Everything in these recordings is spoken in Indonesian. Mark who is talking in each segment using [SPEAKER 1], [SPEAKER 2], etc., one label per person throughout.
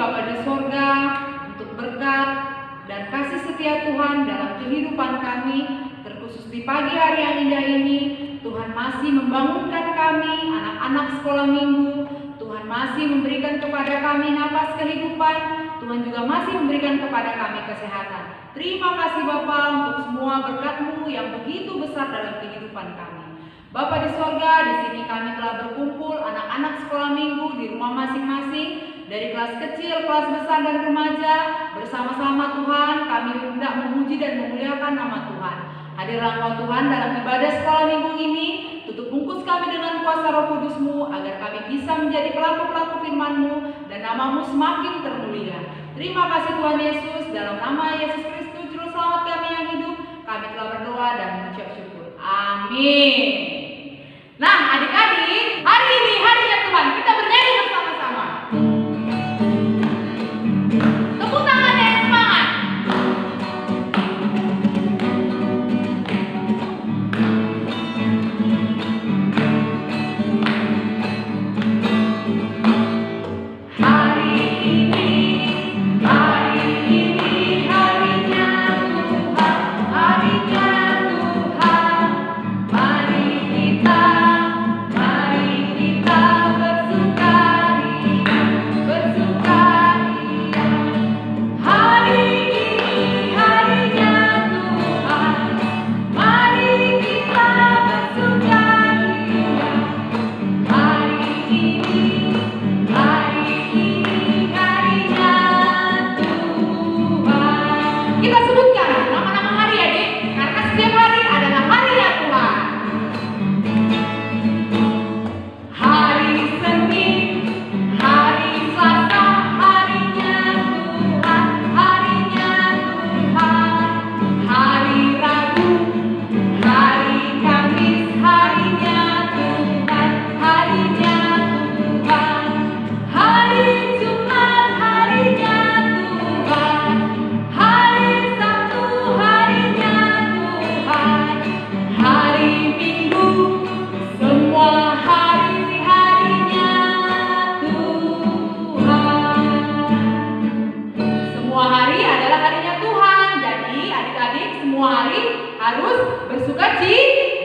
[SPEAKER 1] Bapa di sorga untuk berkat dan kasih setia Tuhan dalam kehidupan kami, terkhusus di pagi hari yang indah ini. Tuhan masih membangunkan kami, anak-anak sekolah minggu. Tuhan masih memberikan kepada kami napas kehidupan. Tuhan juga masih memberikan kepada kami kesehatan. Terima kasih Bapa untuk semua berkat-Mu yang begitu besar dalam kehidupan kami. Bapa di sorga, di sini kami telah berkumpul anak-anak sekolah minggu di rumah masing-masing, dari kelas kecil, kelas besar, dan remaja. Bersama-sama Tuhan, kami hendak memuji dan memuliakan nama Tuhan. Hadirlah Engkau Tuhan dalam ibadah sekolah minggu ini. Tutup bungkus kami dengan kuasa Roh Kudus-Mu, agar kami bisa menjadi pelaku-pelaku firman-Mu dan nama-Mu semakin termulia. Terima kasih Tuhan Yesus, dalam nama Yesus Kristus, Juru Selamat kami yang hidup, kami telah berdoa dan mengucap syukur. Amin. Nah adik-adik, hari ini harinya Tuhan, kita bernyanyi bersama-sama. Tepuk tangan yang semangat.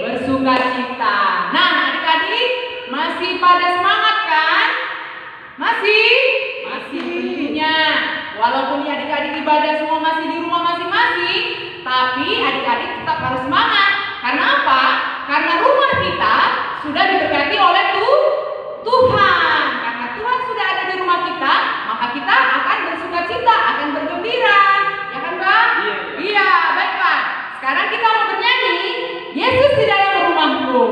[SPEAKER 1] Bersukacita. Nah adik-adik, masih pada semangat kan? Masih tentunya. Walaupun adik-adik ibadah semua masih di rumah masing-masing, tapi adik-adik tetap harus semangat. Karena apa? Karena rumah kita sudah diberkati oleh Tuhan. Karena Tuhan sudah ada di rumah kita, maka kita akan bersukacita, akan bergembira. Ya kan Bang? Iya, baik Pak. Sekarang kita mau bernyanyi Yesus di dalam rumahku.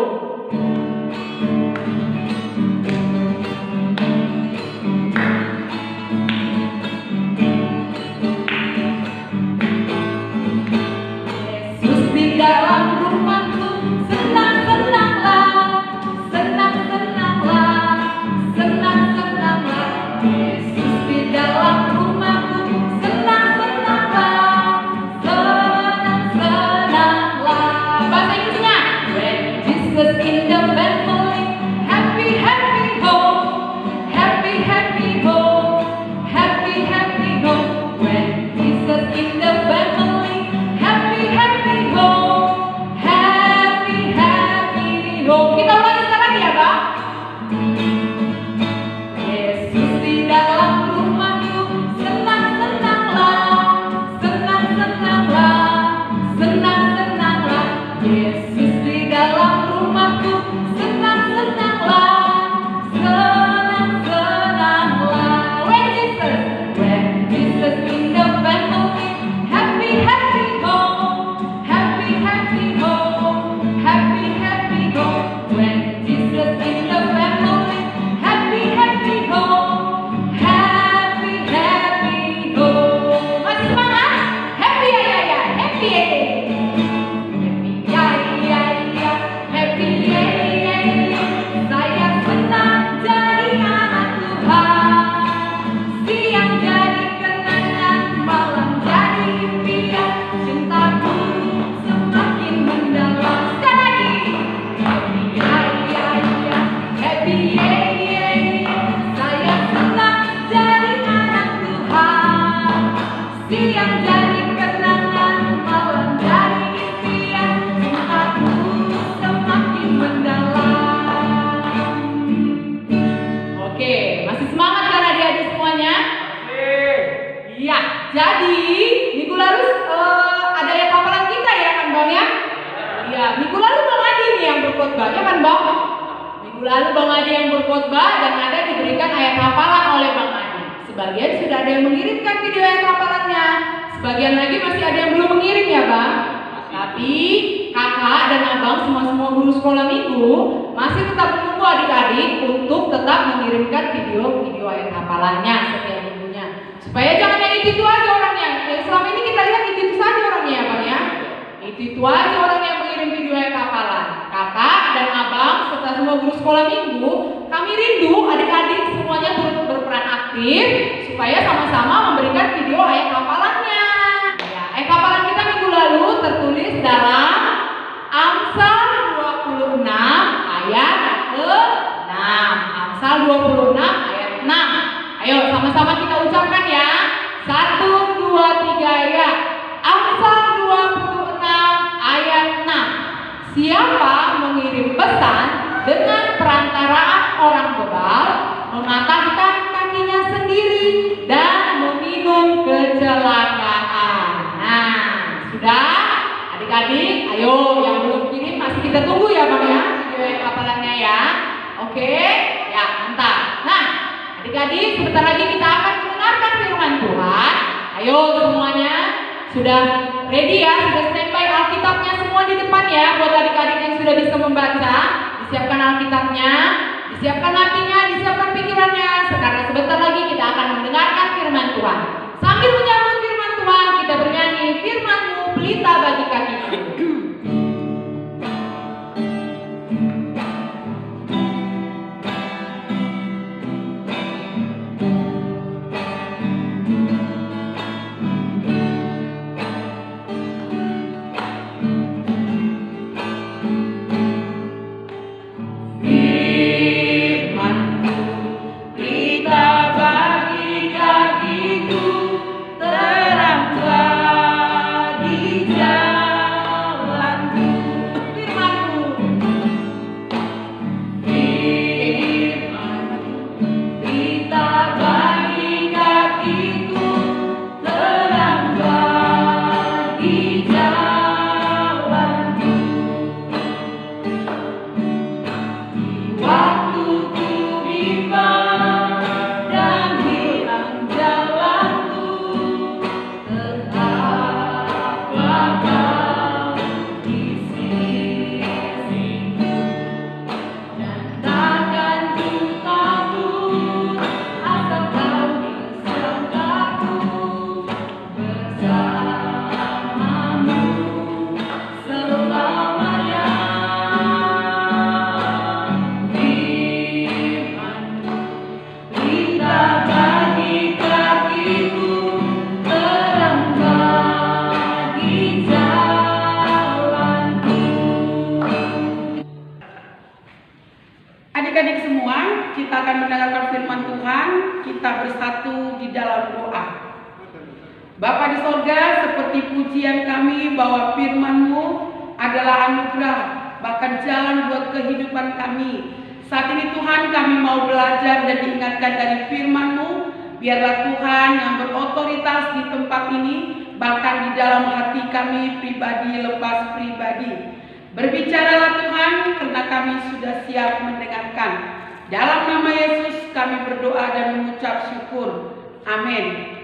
[SPEAKER 1] Yesus di dalam rumahku, senang-senanglah, senang-senanglah, senang-senanglah. Yesus di dalam yang jadi kenangan, malam jadi impian, cintaku semakin mendalam. Oke, masih semangat kan adik-adik semuanya? Iya, jadi minggu lalu ada yang hafalan kita ya kan Bang ya? Iya, minggu lalu Bang Adi nih yang berkhotbah, ya kan Bang? Minggu lalu Bang Adi yang berkhotbah dan ada diberikan ayat hafalan oleh Bang Adi. Sebagian sudah ada yang mengirimkan video ayat hafalannya, sebagian lagi masih ada yang belum mengirim ya Bang. Tapi kakak dan abang semua guru sekolah minggu masih tetap menunggu adik-adik untuk tetap mengirimkan video ayat hafalannya setiap minggunya. Supaya jangan yang itu aja orangnya. Selama ini kita lihat itu saja orangnya ya Bang ya. Itu aja orang yang mengirim video ayat hafalan. Kakak dan abang serta semua guru sekolah minggu, kami rindu adik-adik semuanya turut berperan aktif supaya sama-sama memberikan video ayat hafalannya. Ya, ayat hafalan kita minggu lalu tertulis dalam Amsal 26 ayat ke-6. Amsal 26 ayat 6. Ayo sama-sama kita ucapkan ya. 1, 2, 3 ya. Amsal 26 ayat 6. Siapa mengirim pesan dengan perantaraan orang bebal, mematahkan kakinya sendiri dan meminum kecelakaan. Nah, sudah adik-adik, ayo yang belum kirim masih kita tunggu ya Bang ya video hafalannya ya. Oke, ya mantap. Nah, adik-adik sebentar lagi kita akan mendengarkan firman Tuhan. Ayo semuanya sudah ready ya, sudah standby Alkitabnya semua di depan ya buat adik-adik yang sudah bisa membaca. Disiapkan Alkitabnya, disiapkan hatinya, disiapkan pikirannya. Karena sebentar lagi kita akan mendengarkan firman Tuhan. Sambil menyambut firman Tuhan, kita bernyanyi firman-Mu pelita bagi kakiku. Adik-adik semua, kita akan mendengarkan firman Tuhan. Kita bersatu di dalam doa. Bapa di sorga, seperti pujian kami bahwa firman-Mu adalah anugerah, bahkan jalan buat kehidupan kami. Saat ini Tuhan, kami mau belajar dan diingatkan dari firman-Mu. Biarlah Tuhan yang berotoritas di tempat ini, bahkan di dalam hati kami pribadi lepas pribadi. Berbicaralah Tuhan, karena kami sudah siap mendengarkan. Dalam nama Yesus kami berdoa dan mengucap syukur. Amin.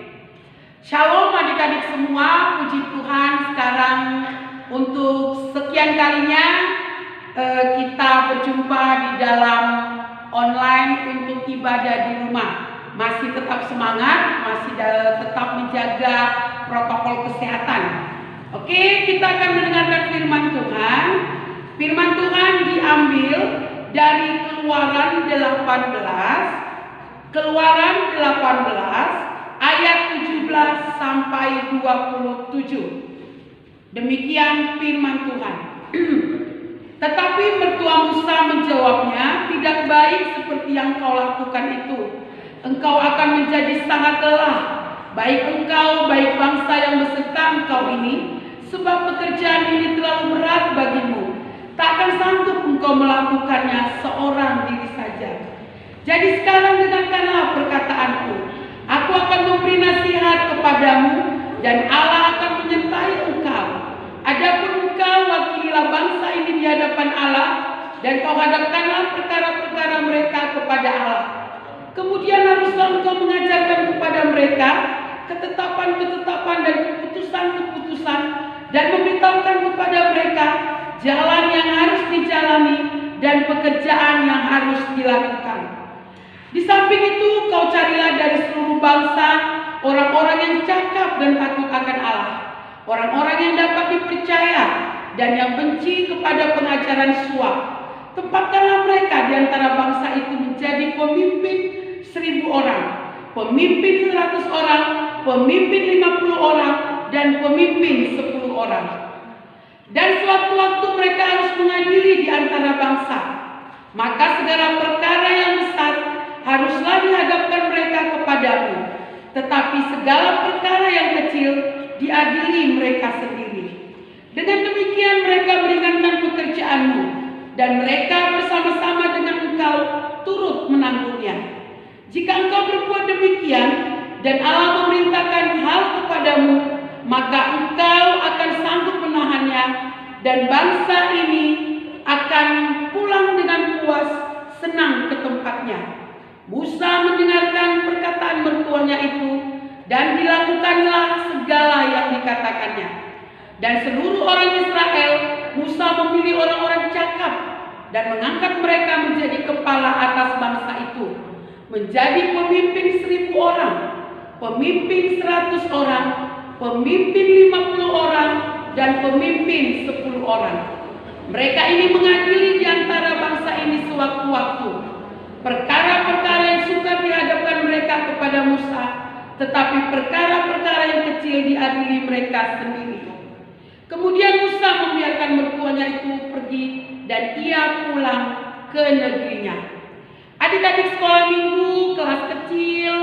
[SPEAKER 1] Shalom adik-adik semua, puji Tuhan. Sekarang untuk sekian kalinya kita berjumpa di dalam online untuk ibadah di rumah. Masih tetap semangat, masih tetap menjaga protokol kesehatan. Oke, kita akan mendengarkan firman Tuhan. Firman Tuhan diambil dari Keluaran 18 ayat 17 sampai 27. Demikian firman Tuhan. Tetapi mertua Musa menjawabnya, tidak baik seperti yang kau lakukan itu. Engkau akan menjadi sangat lelah.
[SPEAKER 2] baik engkau, baik bangsa yang beserta engkau ini, sebab pekerjaan ini terlalu berat bagimu. Tak akan sanggup engkau melakukannya seorang diri saja. Jadi sekarang dengarkanlah perkataanku. Aku akan memberi nasihat kepadamu, dan Allah akan menyertai engkau. Adapun engkau, wakililah bangsa ini di hadapan Allah, dan kau hadapkanlah perkara-perkara mereka kepada Allah. Kemudian haruslah engkau mengajarkan kepada mereka ketetapan-ketetapan dan keputusan-keputusan, dan memberitahukan kepada mereka jalan yang harus dijalani dan pekerjaan yang harus dilakukan. Di samping itu, kau carilah dari seluruh bangsa orang-orang yang cakap dan takut akan Allah, orang-orang yang dapat dipercaya dan yang benci kepada pengajaran suap. Tempatkanlah mereka di antara bangsa itu menjadi pemimpin 1.000 orang, pemimpin 100 orang, pemimpin 50 orang, dan pemimpin 10 orang. Dan sewaktu-waktu mereka harus mengadili di antara bangsa. Maka segala perkara yang besar haruslah dihadapkan mereka kepadamu, tetapi segala perkara yang kecil diadili mereka sendiri. Dengan demikian mereka meringankan pekerjaanmu, dan mereka bersama-sama dengan engkau turut menanggungnya. Jika engkau berbuat demikian dan Allah memerintahkan hal kepadamu, maka engkau akan sanggup menahannya, dan bangsa ini akan pulang dengan puas senang ke tempatnya. Musa mendengarkan perkataan mertuanya itu, dan dilakukanlah segala yang dikatakannya. Dan seluruh orang Israel, Musa memilih orang-orang cakap dan mengangkat mereka menjadi kepala atas bangsa itu, menjadi pemimpin 1.000 orang, pemimpin 100 orang, pemimpin 50 orang, dan pemimpin 10 orang. Mereka ini mengadili di antara bangsa ini sewaktu-waktu perkara-perkara yang sukar dihadapkan mereka kepada Musa, tetapi perkara-perkara yang kecil diadili mereka sendiri. Kemudian Musa membiarkan mertuanya itu pergi, dan ia pulang ke negerinya. Adik-adik sekolah minggu, kelas kecil,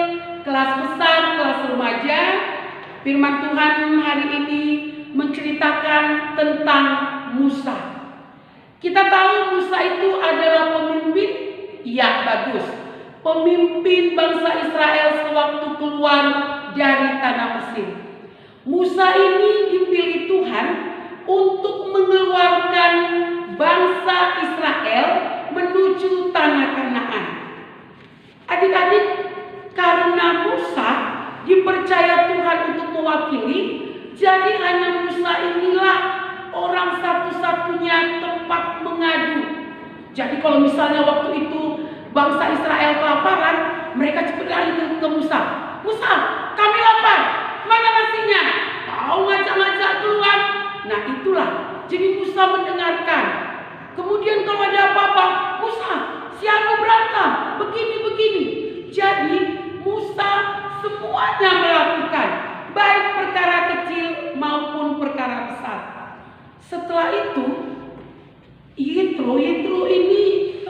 [SPEAKER 2] kelas besar, kelas remaja, firman Tuhan hari ini menceritakan tentang Musa. Kita tahu Musa itu adalah pemimpin. Ya, bagus. Pemimpin bangsa Israel sewaktu keluar dari tanah Mesir. Musa ini dipilih Tuhan untuk mengeluarkan bangsa Israel menuju tanah Kanaan. Adik-adik, karena Musa dipercaya Tuhan untuk mewakili, jadi hanya Musa inilah orang satu-satunya tempat mengadu. Jadi kalau misalnya waktu itu bangsa Israel kelaparan, mereka cepat lari ke Musa. Musa, kami lapar, mana nasinya? Kau ngajak-ngajak keluar. Nah itulah, jadi Musa mendengarkan. Kemudian kalau ada apa-apa, Musa, siapa berantem, begini-begini. Jadi Musa semuanya melakukan, baik perkara kecil maupun perkara besar. Setelah itu, Yitro ini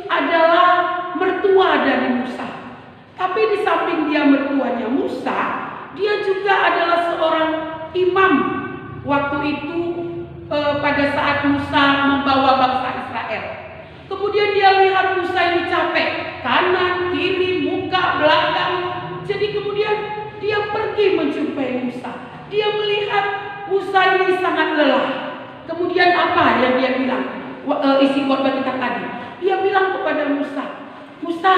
[SPEAKER 2] adalah mertua dari Musa. Tapi di samping dia mertuanya Musa, dia juga adalah seorang imam waktu itu pada saat Musa membawa bangsa Israel. Kemudian dia lihat Musa ini capek, kanan, kiri, muka, belakang. Jadi kemudian dia pergi menjumpai Musa. Dia melihat Musa ini sangat lelah. Kemudian apa yang dia bilang? Isi khotbah kita tadi. Dia bilang kepada Musa, Musa,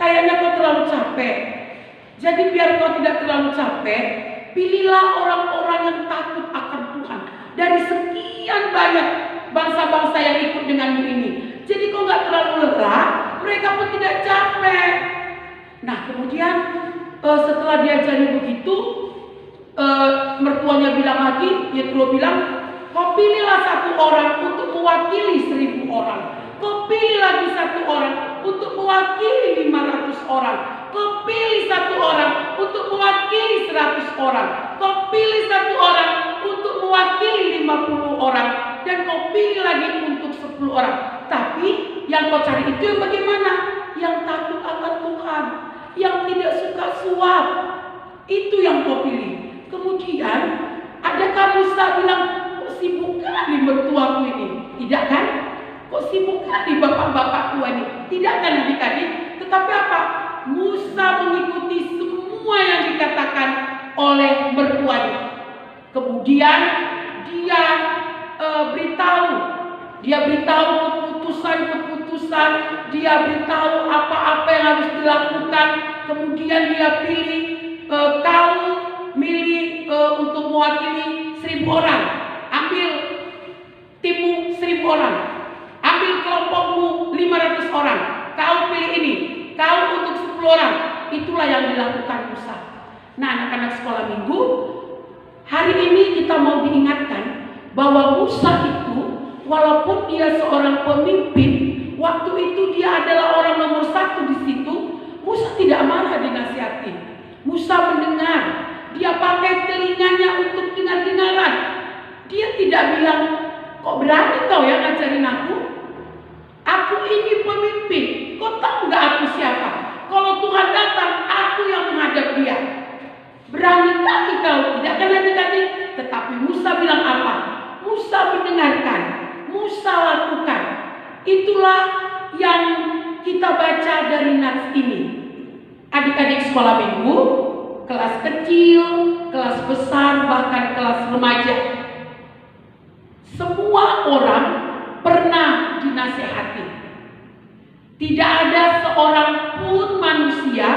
[SPEAKER 2] kayaknya kau terlalu capek. Jadi biar kau tidak terlalu capek, pilihlah orang-orang yang takut akan Tuhan dari sekian banyak bangsa-bangsa yang ikut denganmu ini. Jadi kau nggak terlalu lelah, mereka pun tidak capek. Nah kemudian setelah dia jadi begitu, mertuanya bilang lagi, Yetro bilang, kau pilihlah satu orang untuk mewakili 1.000 orang. Kau pilih lagi satu orang untuk mewakili 500 orang. Kau pilih satu orang untuk mewakili 100 orang. Kau pilih satu orang untuk mewakili 50 orang. Dan kau pilih lagi untuk 10 orang. Tapi yang kau cari itu yang bagaimana? Yang takut akan Tuhan, yang tidak suka suap. Itu yang kau pilih. Kemudian adakah Musa bilang, kok sibuk kali mertuaku ini? Tidak kan? Kok sibuk kali bapak-bapak tua ini? Tidak kan adik-adik? Tetapi apa? Musa mengikuti semua yang dikatakan oleh mertuanya. Kemudian dia beritahu keputusan, dia beritahu apa-apa yang harus dilakukan. Kemudian dia pilih untuk mewakili 1.000 orang. Ambil timmu 1.000 orang, ambil kelompokmu 500 orang, kau pilih ini, kau untuk 10 orang. Itulah yang dilakukan Musa. Nah, anak-anak sekolah minggu, hari ini kita mau diingatkan bahwa Musa itu, walaupun dia seorang pemimpin, waktu itu dia adalah orang nomor 1 di situ. Musa tidak marah dinasihati. Musa mendengar. Dia pakai telinganya untuk dengar-dengaran. Dia tidak bilang, kok berani kau ya ngajarin aku? Aku ini pemimpin. Kau tahu nggak aku siapa? Kalau Tuhan datang, aku yang menghadap dia. Berani kali kau, tidak kan adik-adik? Tetapi Musa bilang apa? Musa mendengarkan, Musa lakukan. Itulah yang kita baca dari nats ini. Adik-adik sekolah minggu, kelas kecil, kelas besar, bahkan kelas remaja, semua orang pernah dinasehati. Tidak ada seorang pun manusia,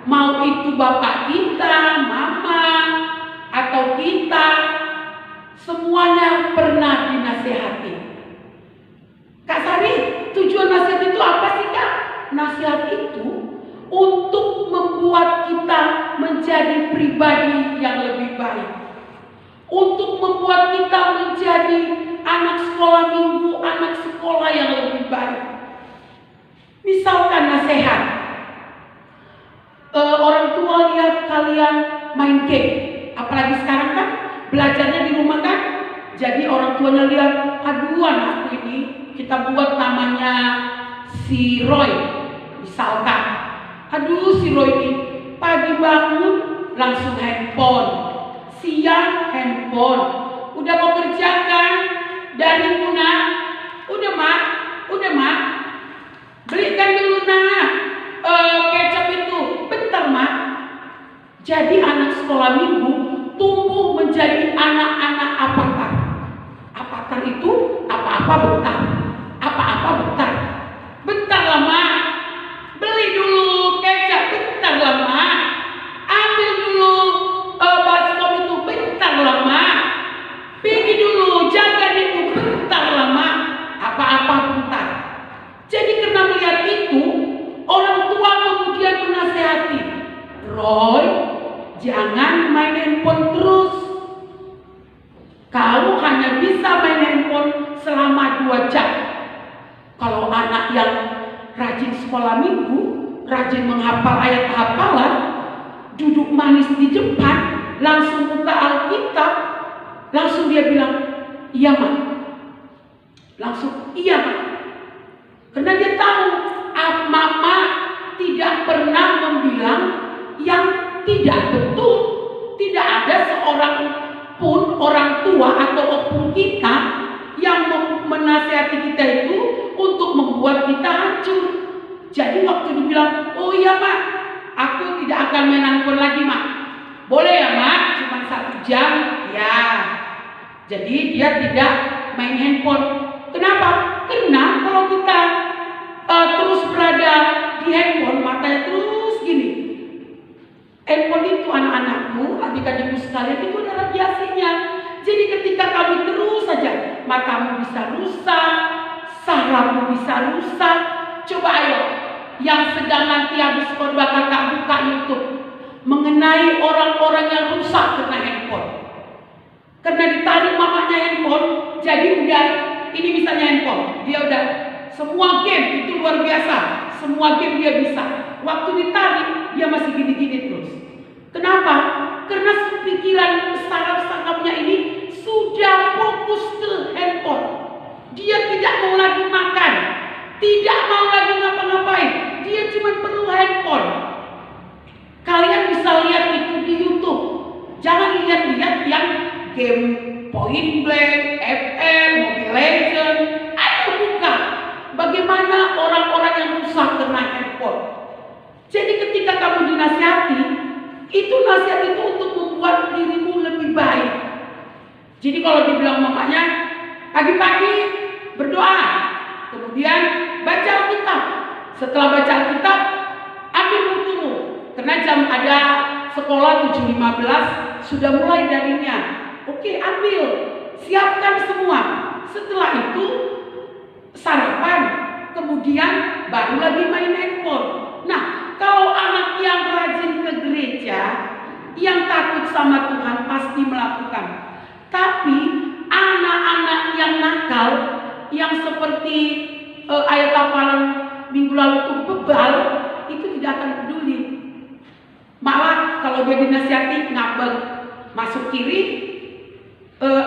[SPEAKER 2] mau itu bapak kita, mama, atau kita, semuanya pernah dinasehati. Kak Sari, tujuan nasihat itu apa sih Kak? Nasihat itu untuk membuat kita menjadi pribadi yang lebih baik, untuk membuat kita menjadi anak sekolah minggu, anak sekolah yang lebih baik. Misalkan nasihat, orang tua lihat kalian main game, apalagi sekarang kan belajarnya di rumah kan, jadi orang tuanya lihat, aduh anakku ini, kita buat namanya si Roy, misalkan, aduh si Roy ini pagi bangun langsung handphone, siang handphone, udah mau kerjakan dari Muna, udah mak, belikan dulu kecap itu, bentar mak. Jadi anak sekolah minggu tumbuh menjadi anak-anak avatar. Avatar itu apa-apa bentar, apa-apa bentar. Bentar lah mak, beli dulu kecap, bentar lah mak. Ambil dulu baskom itu, bentar lah mak. Pergi dulu, jaga itu, bentar lah mak. Apa-apa bentar. Jadi karena melihat itu, orang tua kemudian menasehati, Roy, jangan main handphone terus. Kau hanya bisa main handphone selama 2 jam. Kalau anak yang rajin sekolah minggu, rajin menghafal ayat hafalan, duduk manis di depan, langsung buka Alkitab, langsung dia bilang, iya mak. Langsung, iya mak. Karena dia tahu, mama tidak pernah membilang yang tidak betul. Tidak ada seorang pun orang tua atau opung kita yang menasihati kita itu untuk membuat kita hancur. Jadi waktu dibilang, oh iya mak, aku tidak akan main handphone lagi mak. Boleh ya mak, cuma 1 jam. Ya. Jadi dia tidak main handphone. Kenapa? Karena kalau kita terus berada di handphone, matanya terus gini. Handphone itu anak-anakku, adik-adikku sekalian, itu ada radiasinya. Jadi ketika kami terus saja, matamu bisa rusak, sarafmu bisa rusak. Coba ayo, yang sedang nanti habis khotbah kakak buka YouTube mengenai orang-orang yang rusak karena handphone. Karena ditarik mamanya handphone, jadi udah ini misalnya handphone, dia udah semua game itu luar biasa, semua game dia bisa. Waktu ditarik dia masih gini-gini terus. Kenapa? Karena pikiran saraf-sarafnya ini sudah fokus ke handphone. Dia tidak mau lagi makan, tidak mau lagi ngapa-ngapain. Dia cuma perlu handphone. Kalian bisa lihat itu di YouTube. Jangan lihat lihat-lihat yang game Point Blank, FF, Mobile Legends. Ayo buka bagaimana orang-orang yang rusak kena handphone. Jadi ketika kamu dinasihati, itu nasihat itu untuk membuat dirimu lebih baik. Jadi kalau dibilang mamanya, pagi-pagi berdoa, kemudian baca Alkitab. Setelah baca Alkitab, ambil wudumu. Karena jam ada sekolah 7.15 sudah mulai darinya. Oke, ambil, siapkan semua. Setelah itu sarapan, kemudian baru lagi main handphone. Nah, kalau anak yang rajin ke gereja, yang takut sama Tuhan pasti melakukan. Tapi anak-anak yang nakal, yang seperti ayat hafalan minggu lalu itu bebal, itu tidak akan peduli. Malah kalau dia dinasihati ngambek, masuk kiri,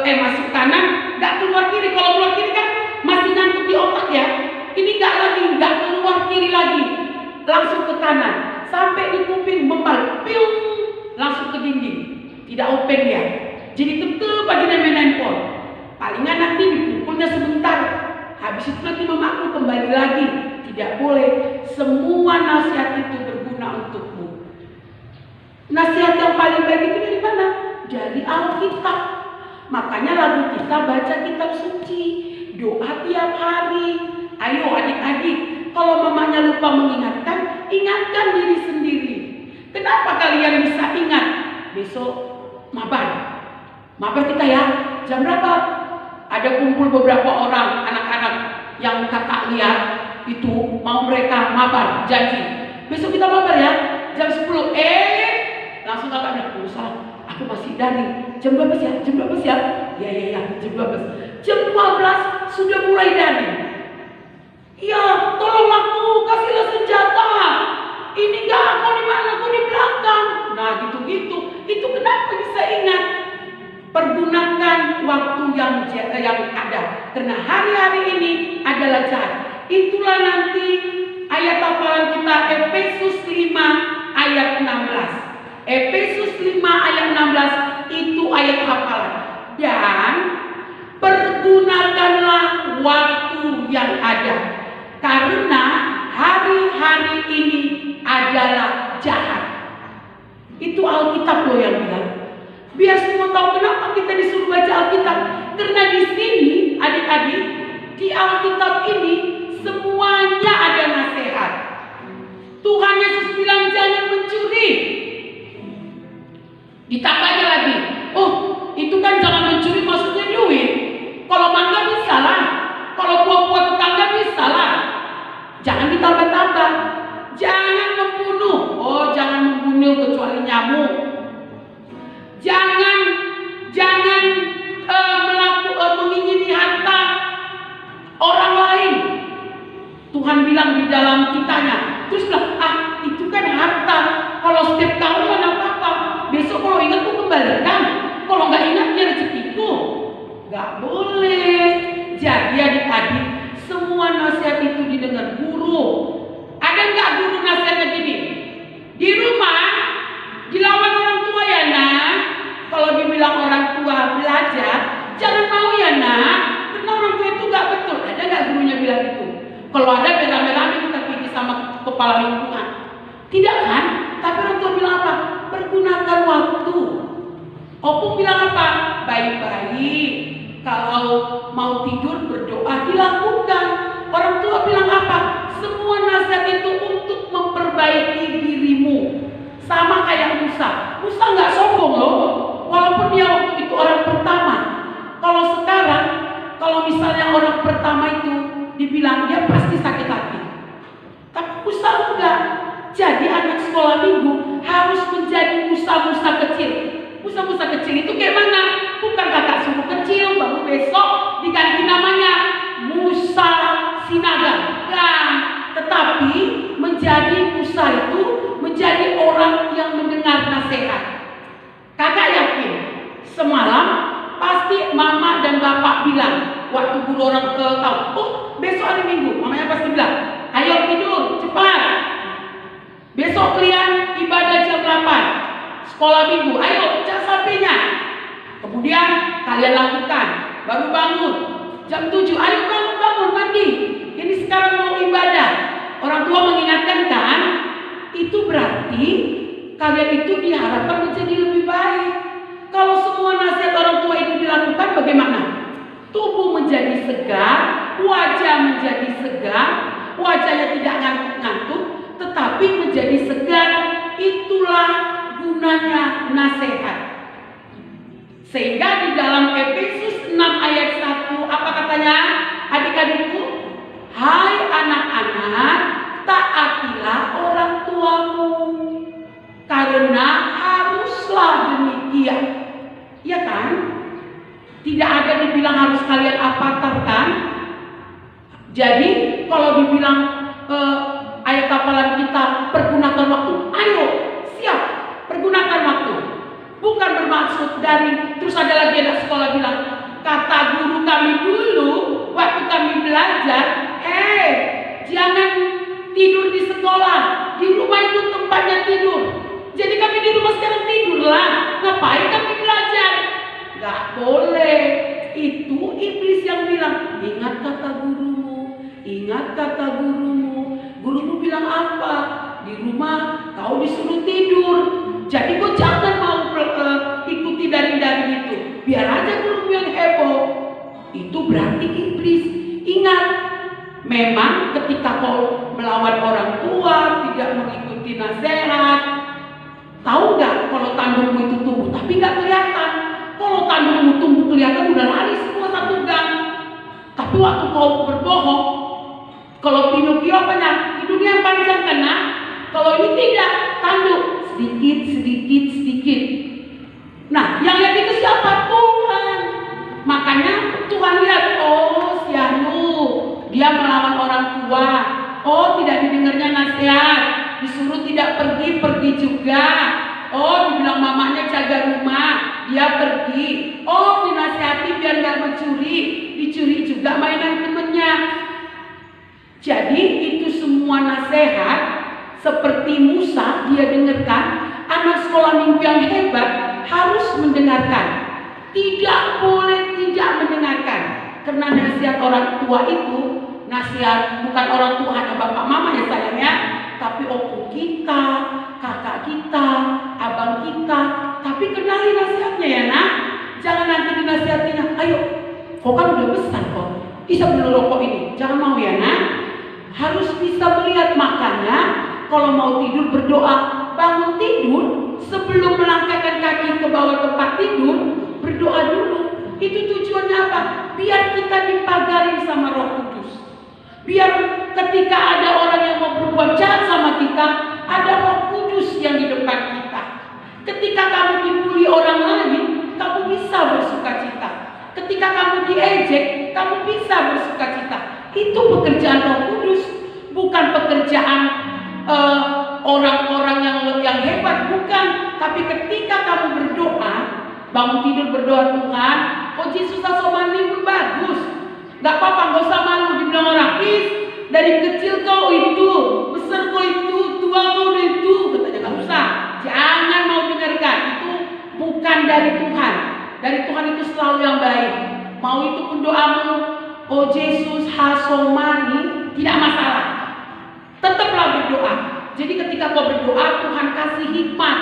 [SPEAKER 2] masuk kanan, nggak keluar kiri. Kalau keluar kiri kan masih nyangkut di otak ya. Ini nggak keluar kiri lagi, langsung ke kanan, sampai di kuping membal, piung, langsung ke dinding, tidak open ya. Jadi tetap aja main handphone. Palingan nanti dipukulnya sebentar, habis itu nanti mamaku kembali lagi. Tidak boleh. Semua nasihat itu berguna untukmu. Nasihat yang paling baik itu dari mana? Dari Alkitab. Makanya lagu kita baca kitab suci, doa tiap hari. Ayo adik-adik, kalau mamanya lupa mengingatkan, ingatkan diri sendiri. Kenapa kalian bisa ingat? Besok mabar. Mabar kita ya, jam berapa? Ada kumpul beberapa orang anak-anak yang kakak lihat itu mau mereka mabar, janji. Besok kita mabar ya, jam 10. Langsung kakak bilang, salah, aku masih dari jam 12 ya, jam 12 ya. Ya, jam 12. Jam 12 sudah mulai dari. Ya, tolong aku, kasihlah senjata. Ini enggak, aku di mana? Aku di belakang. Nah, gitu-gitu. Itu kenapa bisa ingat? Pergunakan waktu yang ada. Karena hari-hari ini adalah jahat. Itulah nanti ayat hafalan kita Efesus 5 ayat 16. Efesus 5 ayat 16 itu ayat hafalan. Dan pergunakanlah waktu yang ada. Karena hari-hari ini adalah jahat. Itu Alkitab loh yang bilang. Biar semua tahu kenapa kita disuruh baca Alkitab. Karena di sini adik-adik, di Alkitab ini semuanya ada nasihat. Tuhan Yesus bilang jangan mencuri. Ditambahnya lagi, oh itu kan jangan mencuri maksudnya duit. Kalau mangga bisa lah, kalau buah-buah tetangga bisa lah. Jangan ditambah-tambah. Jangan membunuh. Oh jangan membunuh kecuali nyamuk. Jangan mengingini harta orang lain. Tuhan bilang di dalam kitanya. Terus bilang, itu kan harta. Kalau setiap tahun mana apa-apa. Besok kalau ingat tuh kembalikan. Kalau nggak ingat ya rezekiku. Nggak boleh. Jadi adik-adik, semua nasihat itu didengar guru. Ada nggak guru nasihatnya gini? Di rumah dilawan orang tua ya nak. Kalau dibilang orang tua belajar, jangan mau ya nak. Karena orang tua itu nggak betul. Ada nggak gurunya bilang itu? Kalau ada rame-rame kita pergi sama kepala lingkungan. Tidak kan? Tapi orang tua bilang apa? Pergunakan waktu. Opung bilang apa? Baik-baik. Kalau mau tidur berdoa dilakukan. Orang tua bilang apa? Semua nasihat itu untuk memperbaiki dirimu. Sama kayak Musa. Musa nggak sombong loh. Walaupun dia waktu itu orang pertama. Kalau sekarang, kalau misalnya orang pertama itu dibilang dia pasti sakit hati. Tapi Musa enggak. Jadi anak sekolah minggu harus menjadi Musa-Musa kecil. Musa-Musa kecil itu kayak mana? Bukan kakak suruh kecil, baru besok diganti namanya Musa Sinaga. Nah, tetapi menjadi Musa itu menjadi orang yang mendengar nasihat. Kakak yakin semalam pasti mama dan bapak bilang waktu guru orang tahu, oh besok hari Minggu, mamanya pasti bilang, ayo tidur cepat. Besok kalian ibadah jam 8, sekolah Minggu, ayo cas HP-nya. Kemudian kalian lakukan, baru bangun jam 7, ayo bangun mandi. Ini sekarang mau ibadah. Orang tua mengingatkan kan, itu berarti kalian itu diharapkan menjadi lebih baik. Kalau semua nasihat orang tua itu dilakukan, bagaimana? Tubuh menjadi segar, wajah menjadi segar, wajahnya tidak ngantuk-ngantuk, tetapi menjadi segar. Itulah gunanya nasihat. Sehingga di dalam Efesus 6 ayat 1, apa katanya adik-adikku? Hai anak-anak, taatilah orang tuamu, karena haruslah demikian. Ya kan? Tidak ada dibilang harus kalian apatarkan. Jadi kalau dibilang ayat hafalan kita pergunakan waktu, ayo siap pergunakan waktu. Bukan bermaksud dari terus ada lagi anak sekolah bilang, kata guru kami dulu waktu kami belajar, jangan tidur di sekolah, di rumah itu tempatnya tidur. Jadi kami di rumah sekarang tidurlah, ngapain kami belajar? Gak boleh. Itu iblis yang bilang, ingat kata gurumu, ingat kata gurumu. Gurumu bilang apa? Di rumah kau disuruh tidur. Jadi kau jangan mau ikuti dari itu. Biar aja gurumu yang heboh. Itu berarti iblis. Ingat, memang ketika kau melawan orang tua, tidak mengikuti nasihat, tahu nggak kalau tandukmu itu tumbuh, tapi nggak kelihatan. Kalau tandukmu tumbuh kelihatan, udah lari semua satu gang. Tapi waktu kau berbohong, kalau Pinocchio apanya? Hidungnya yang panjang kan, nak? Kalau ini tidak, tanduk sedikit. Nah, yang lihat itu siapa? Tuhan. Makanya Tuhan lihat, oh si Anu, dia melawan orang tua. Oh, tidak didengarnya nasihat, disuruh tidak pergi juga. Oh, dibilang mamanya jaga rumah, dia pergi. Oh, dinasihati biar nggak mencuri, dicuri juga mainan temennya. Jadi itu semua nasihat seperti Musa dia dengarkan. Anak sekolah minggu yang hebat harus mendengarkan, tidak boleh tidak mendengarkan. Karena nasihat orang tua itu, nasihat bukan orang tua hanya bapak mama ya sayangnya, tapi opung kita, kakak kita, abang kita. Tapi kenali nasihatnya ya nak. Jangan nanti dinasihatinya, ayo kau kan udah besar kok, bisa beli rokok ini, jangan mau ya nak. Harus bisa melihat. Makanya kalau mau tidur berdoa, bangun tidur sebelum melangkahkan kaki ke bawah tempat tidur, berdoa dulu. Itu tujuannya apa? Biar kita dipagarin sama Roh Kudus. Biar ketika ada orang yang mau berbuat jahat sama kita, ada Roh Kudus yang di depan kita. Ketika kamu dibully orang lain, kamu bisa bersukacita. Ketika kamu diejek, kamu bisa bersukacita. Itu pekerjaan Roh Kudus, bukan pekerjaan orang-orang yang hebat, bukan. Tapi ketika kamu berdoa, bangun tidur berdoa, Tuhan, oh Yesus asomani bagus, nggak apa-apa, nggak usah malu dibilang orang. Dari kecil kau itu, besar kau itu, tua kau itu, katanya nggak usah. Jangan mau dengarkan, itu bukan dari Tuhan. Dari Tuhan itu selalu yang baik. Mau itu pun doamu, oh Yesus hasomani, tidak masalah. Tetaplah berdoa. Jadi ketika kau berdoa, Tuhan kasih hikmat.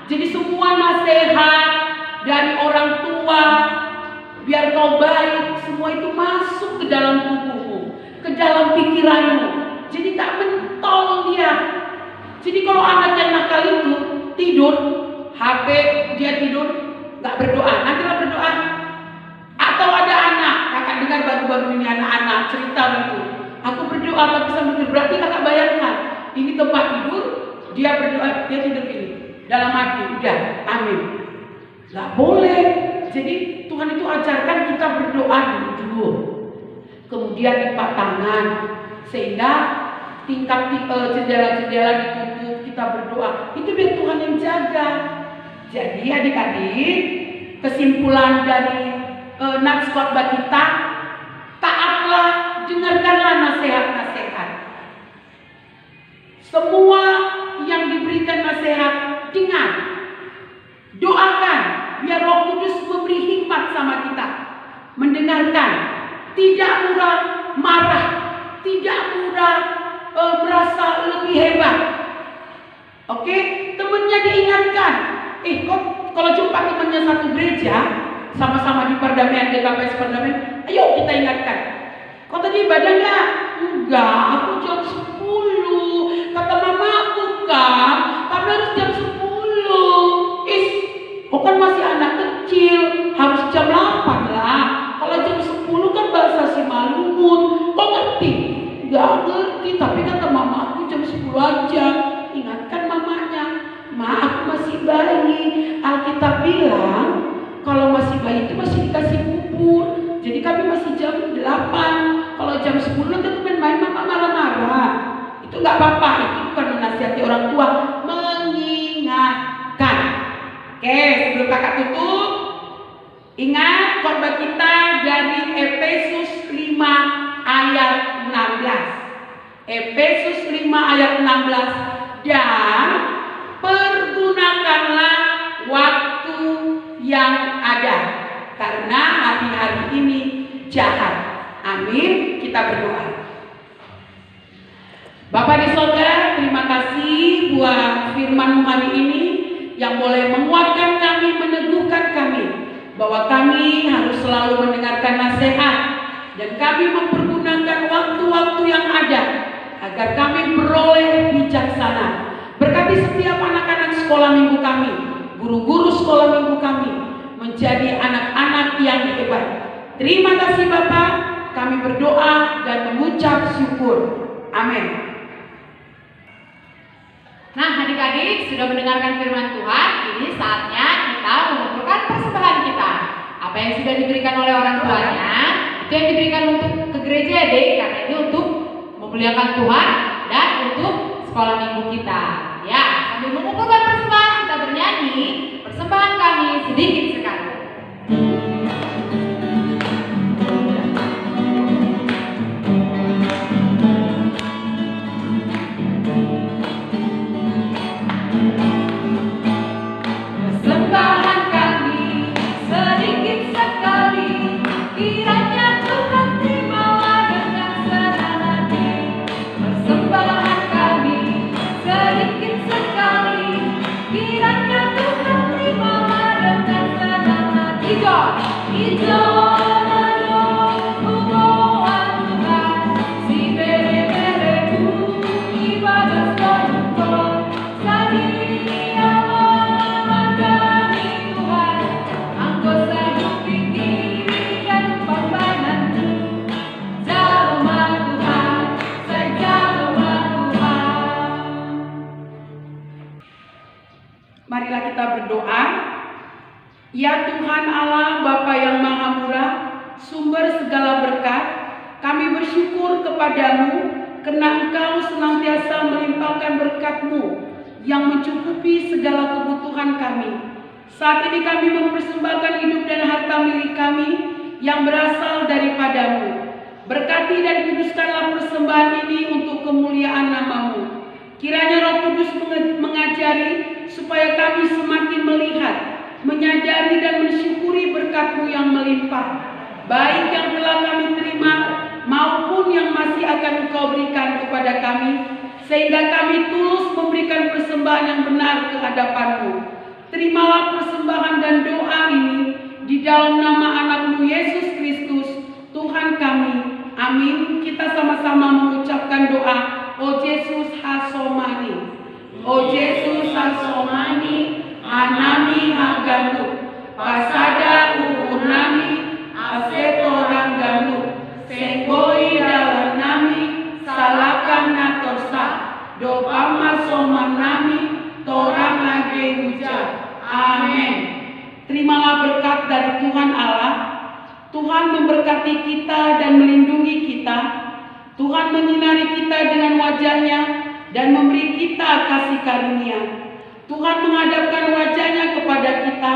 [SPEAKER 2] Jadi semua nasihat dari orang tua, biar kau baik, semua itu masuk ke dalam tubuhmu, ke dalam pikiranmu. Jadi tak mentol dia. Jadi kalau anak yang nakal itu tidur, HP dia tidur, nggak berdoa, nantilah berdoa. Atau ada anak, kakak dengar baru-baru ini anak-anak cerita itu, aku berdoa tapi sambil tidur. Berarti kakak bayangkan, ini tempat tidur, dia berdoa, dia tidur ini dalam hati, udah, amin. Gak boleh. Jadi Tuhan itu ajarkan kita berdoa dulu, kemudian lipat tangan, sehingga tingkat jendela-jendela ditutup, kita berdoa. Itu biar Tuhan yang jaga. Jadi adik-adik, kesimpulan dari nats khotbah kita, taatlah, dengarkanlah nasihat-nasihat. Semua yang diberikan nasihat, dengar, doakan, biar Roh Kudus memberi mendengarkan, tidak mudah marah, tidak mudah merasa lebih hebat. Oke, temennya diingatkan, kok kalau jumpa temennya satu gereja, sama-sama di perdamaian, GKPS perdamaian, ayo kita ingatkan. Kok tadi ibadah nggak? Enggak, aku jam 10. Kata mama aku kan, kami harus jam 10. Kok kan masih anak kecil, harus jam 8 lah. Kalau jam 10 kan bahasa Simalungun. Kok ngerti? Nggak ngerti, tapi kata mama aku jam 10 aja. Ingatkan mamanya, ma aku masih bayi. Alkitab bilang kalau masih bayi itu masih dikasih bubur. Jadi kami masih jam 8. Kalau jam 10 nanti main-main mama marah-marah. Itu nggak apa-apa, itu bukan menasihati orang tua, mengingatkan. Oke, sebelum kakak tutup, ingat khotbah kita dari Efesus 5 ayat 16. Efesus 5 ayat 16. Dan pergunakanlah waktu yang ada, karena hari-hari ini jahat. Amin. Kita berdoa. Bapak di sorga, terima kasih buat firman-Mu hari ini yang boleh menguatkan kami, meneguhkan kami bahwa kami harus selalu mendengarkan nasihat dan kami mempergunakan waktu-waktu yang ada agar kami beroleh bijaksana. Berkati setiap anak-anak sekolah minggu kami, guru-guru sekolah minggu kami menjadi anak-anak yang hebat. Terima kasih Bapak, kami berdoa dan mengucap syukur. Amin.
[SPEAKER 1] Nah, adik-adik sudah mendengarkan firman Tuhan. Ini saatnya kita mengumpulkan persembahan kita. Apa yang sudah diberikan oleh orang tuanya, itu yang diberikan untuk ke gereja, Dek, karena ini untuk memuliakan Tuhan dan untuk sekolah minggu kita. Ya, sambil mengumpulkan persembahan, kita bernyanyi persembahan kami sedikit sekali. Persembahan kami sedikit sekali, kiranya Tuhan terimalah dengan senang hati. Persembahan kami sedikit sekali, kiranya Tuhan terimalah dengan senang hati.
[SPEAKER 2] Marilah kita berdoa. Ya Tuhan Allah, Bapa yang Maha Murah, sumber segala berkat, kami bersyukur kepadamu karena Engkau senantiasa melimpahkan berkat-Mu yang mencukupi segala kebutuhan kami. Saat ini kami mempersembahkan hidup dan harta milik kami yang berasal daripadamu. Berkati dan kuduskanlah persembahan ini untuk kemuliaan nama-Mu. Kiranya Roh Kudus mengajari supaya kami semakin melihat, menyadari dan mensyukuri berkat-Mu yang melimpah, baik yang telah kami terima maupun yang masih akan Engkau berikan kepada kami, sehingga kami tulus memberikan persembahan yang benar ke hadapan-Mu. Terimalah persembahan dan doa ini di dalam nama anak-Mu Yesus Kristus, Tuhan kami. Amin. Kita sama-sama mengucapkan doa. O Yesus hasomani, O Yesus hasomani, anami haganu, pasada ukunami, asetorang ganu, senggoi dalam nami, salakan natorsa, dopama somanami, torang age hujat. Amin. Terimalah berkat dari Tuhan Allah. Tuhan memberkati kita dan melindungi kita. Tuhan menyinari kita dengan wajah-Nya dan memberi kita kasih karunia. Tuhan menghadapkan wajah-Nya kepada kita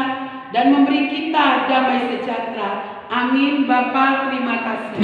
[SPEAKER 2] dan memberi kita damai sejahtera. Amin. Bapa, terima kasih.